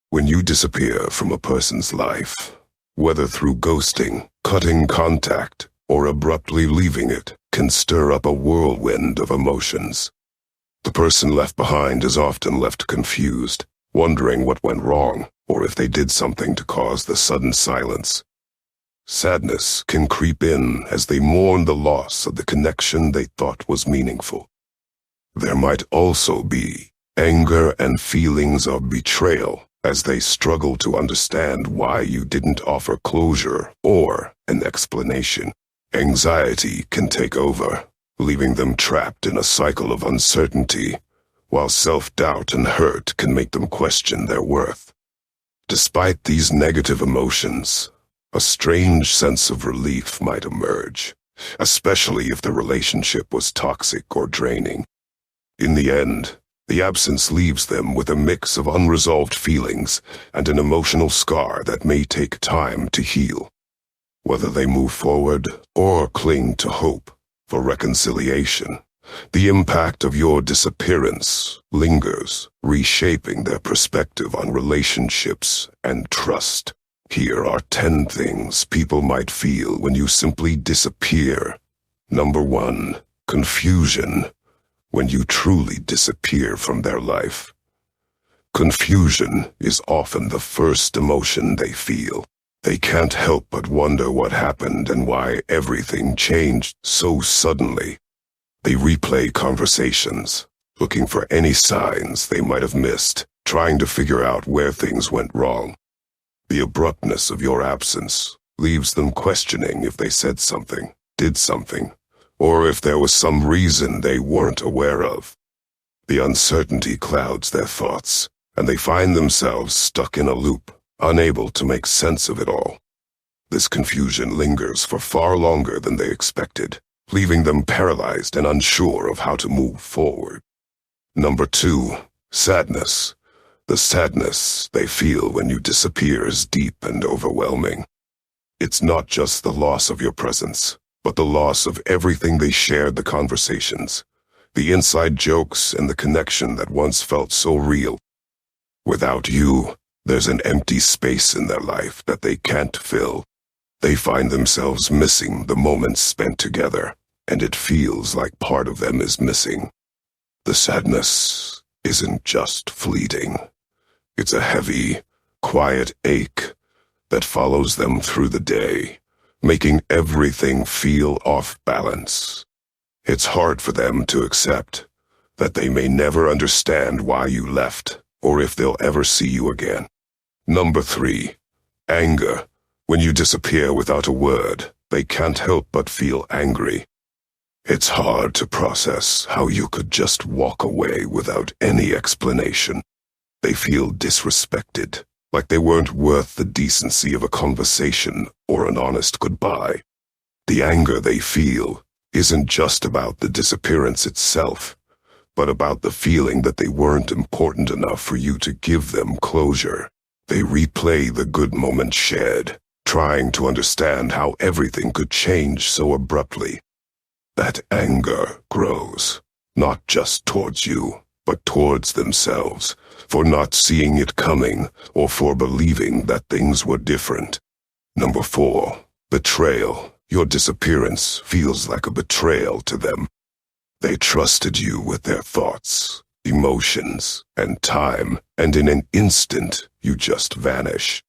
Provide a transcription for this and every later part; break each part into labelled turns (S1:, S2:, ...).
S1: When you disappear from a person's life, whether through ghosting, cutting contact, or abruptly leaving it, can stir up a whirlwind of emotions. The person left behind is often left confused, wondering what went wrong, or if they did something to cause the sudden silence. Sadness can creep in as they mourn the loss of the connection they thought was meaningful. There might also be anger and feelings of betrayal as they struggle to understand why you didn't offer closure or an explanation. Anxiety can take over, leaving them trapped in a cycle of uncertainty, while self-doubt and hurt can make them question their worth. Despite these negative emotions, a strange sense of relief might emerge, especially if the relationship was toxic or draining. In the end, the absence leaves them with a mix of unresolved feelings and an emotional scar that may take time to heal. Whether they move forward or cling to hope for reconciliation, the impact of your disappearance lingers, reshaping their perspective on relationships and trust. Here are 10 things people might feel when you simply disappear. Number 1, confusion. When you truly disappear from their life. Confusion is often the first emotion they feel. They can't help but wonder what happened and why everything changed so suddenly. They replay conversations, looking for any signs they might have missed, trying to figure out where things went wrong. The abruptness of your absence leaves them questioning if they said something, did something, or if there was some reason they weren't aware of. The uncertainty clouds their thoughts, and they find themselves stuck in a loop, unable to make sense of it all. This confusion lingers for far longer than they expected, leaving them paralyzed and unsure of how to move forward. Number 2, sadness. The sadness they feel when you disappear is deep and overwhelming. It's not just the loss of your presence, but the loss of everything they shared, the conversations, the inside jokes, and the connection that once felt so real. Without you, there's an empty space in their life that they can't fill. They find themselves missing the moments spent together, and it feels like part of them is missing. The sadness isn't just fleeting. It's a heavy, quiet ache that follows them through the day, making everything feel off balance. It's hard for them to accept that they may never understand why you left or if they'll ever see you again. Number 3, anger. When you disappear without a word, they can't help but feel angry. It's hard to process how you could just walk away without any explanation. They feel disrespected, like they weren't worth the decency of a conversation or an honest goodbye. The anger they feel isn't just about the disappearance itself, but about the feeling that they weren't important enough for you to give them closure. They replay the good moments shared, trying to understand how everything could change so abruptly. That anger grows, not just towards you, but towards themselves, for not seeing it coming or for believing that things were different. Number 4, betrayal. Your disappearance feels like a betrayal to them. They trusted you with their thoughts, emotions, and time, and in an instant, you just vanish.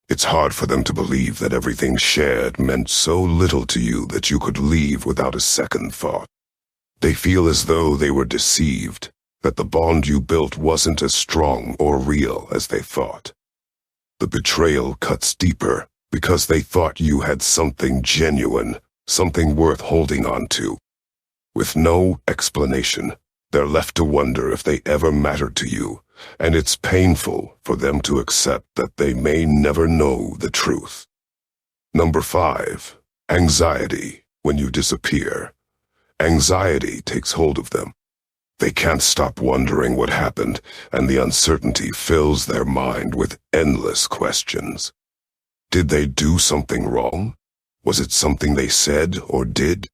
S1: It's hard for them to believe that everything shared meant so little to you that you could leave without a second thought. They feel as though they were deceived, that the bond you built wasn't as strong or real as they thought. The betrayal cuts deeper because they thought you had something genuine, something worth holding on to. With no explanation, they're left to wonder if they ever mattered to you, and it's painful for them to accept that they may never know the truth. Number 5, anxiety. When you disappear, anxiety takes hold of them. They can't stop wondering what happened, and the uncertainty fills their mind with endless questions. Did they do something wrong? Was it something they said or did?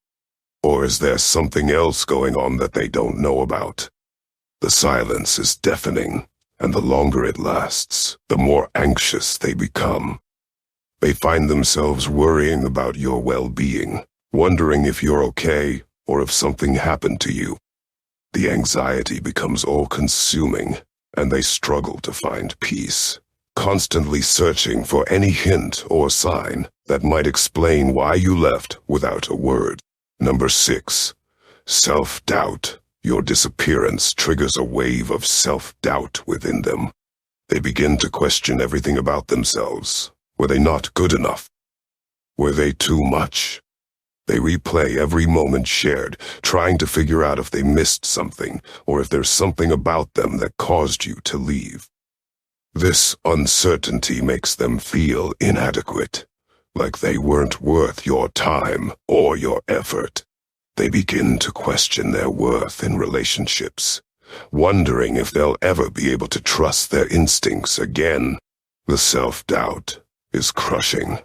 S1: Or is there something else going on that they don't know about? The silence is deafening, and the longer it lasts, the more anxious they become. They find themselves worrying about your well-being, wondering if you're okay or if something happened to you. The anxiety becomes all-consuming, and they struggle to find peace, constantly searching for any hint or sign that might explain why you left without a word. Number 6. Self-doubt. Your disappearance triggers a wave of self-doubt within them. They begin to question everything about themselves. Were they not good enough? Were they too much? They replay every moment shared, trying to figure out if they missed something or if there's something about them that caused you to leave. This uncertainty makes them feel inadequate, like they weren't worth your time or your effort. They begin to question their worth in relationships, wondering if they'll ever be able to trust their instincts again. The self-doubt is crushing,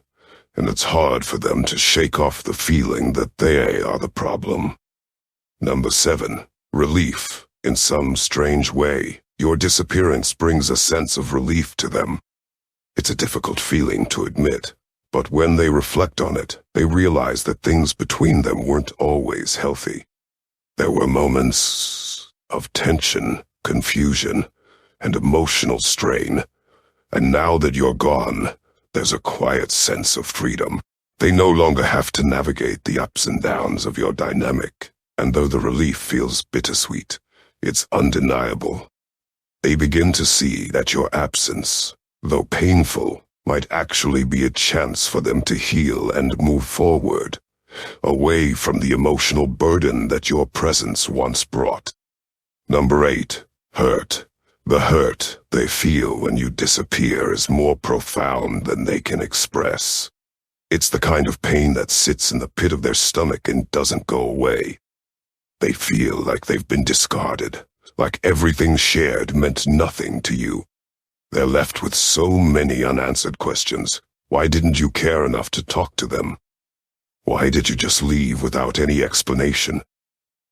S1: and it's hard for them to shake off the feeling that they are the problem. Number 7. Relief. In some strange way, your disappearance brings a sense of relief to them. It's a difficult feeling to admit, but when they reflect on it, they realize that things between them weren't always healthy. There were moments of tension, confusion, and emotional strain, and now that you're gone, there's a quiet sense of freedom. They no longer have to navigate the ups and downs of your dynamic, and though the relief feels bittersweet, it's undeniable. They begin to see that your absence, though painful, might actually be a chance for them to heal and move forward, away from the emotional burden that your presence once brought. Number 8. Hurt. The hurt they feel when you disappear is more profound than they can express. It's the kind of pain that sits in the pit of their stomach and doesn't go away. They feel like they've been discarded, like everything shared meant nothing to you. They're left with so many unanswered questions. Why didn't you care enough to talk to them? Why did you just leave without any explanation?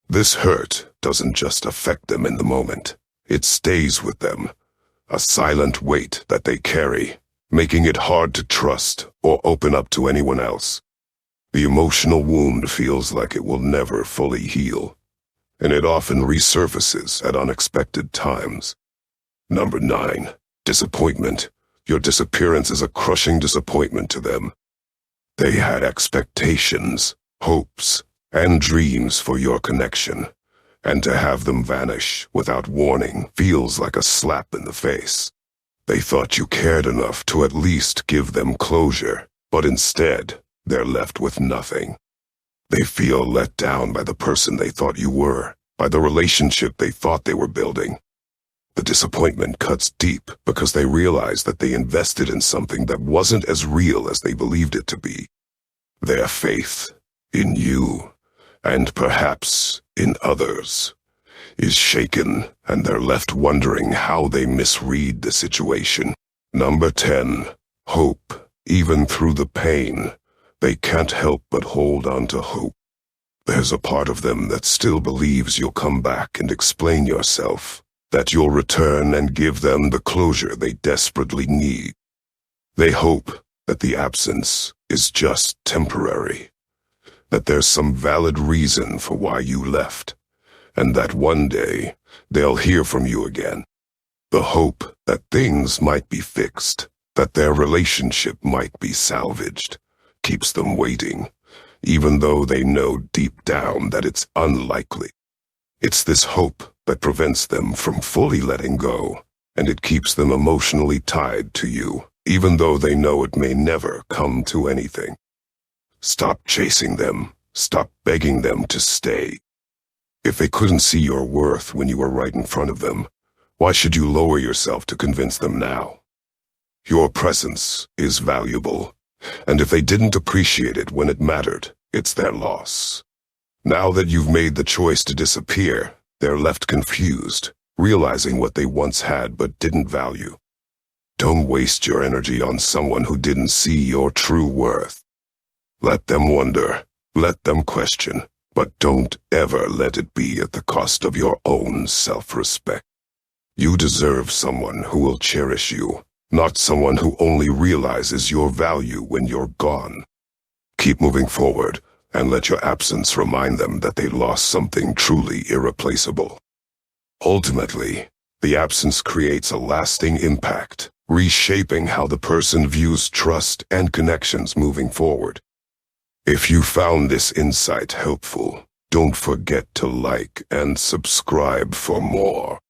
S1: This hurt doesn't just affect them in the moment. It stays with them, a silent weight that they carry, making it hard to trust or open up to anyone else. The emotional wound feels like it will never fully heal, and it often resurfaces at unexpected times. Number 9. Disappointment. Your disappearance is a crushing disappointment to them. They had expectations, hopes, and dreams for your connection, and to have them vanish without warning feels like a slap in the face. They thought you cared enough to at least give them closure, but instead, they're left with nothing. They feel let down by the person they thought you were, by the relationship they thought they were building. The disappointment cuts deep because they realize that they invested in something that wasn't as real as they believed it to be. Their faith in you, and perhaps in others, is shaken, and they're left wondering how they misread the situation. Number 10. Hope. Even through the pain, they can't help but hold on to hope. There's a part of them that still believes you'll come back and explain yourself, that you'll return and give them the closure they desperately need. They hope that the absence is just temporary, that there's some valid reason for why you left, and that one day they'll hear from you again. The hope that things might be fixed, that their relationship might be salvaged, keeps them waiting, even though they know deep down that it's unlikely. It's this hope that prevents them from fully letting go, and it keeps them emotionally tied to you, even though they know it may never come to anything. Stop chasing them. Stop begging them to stay. If they couldn't see your worth when you were right in front of them, why should you lower yourself to convince them now? Your presence is valuable, and if they didn't appreciate it when it mattered, it's their loss. Now that you've made the choice to disappear, they're left confused, realizing what they once had but didn't value. Don't waste your energy on someone who didn't see your true worth. Let them wonder, let them question, but don't ever let it be at the cost of your own self-respect. You deserve someone who will cherish you, not someone who only realizes your value when you're gone. Keep moving forward, and let your absence remind them that they lost something truly irreplaceable. Ultimately, the absence creates a lasting impact, reshaping how the person views trust and connections moving forward. If you found this insight helpful, don't forget to like and subscribe for more.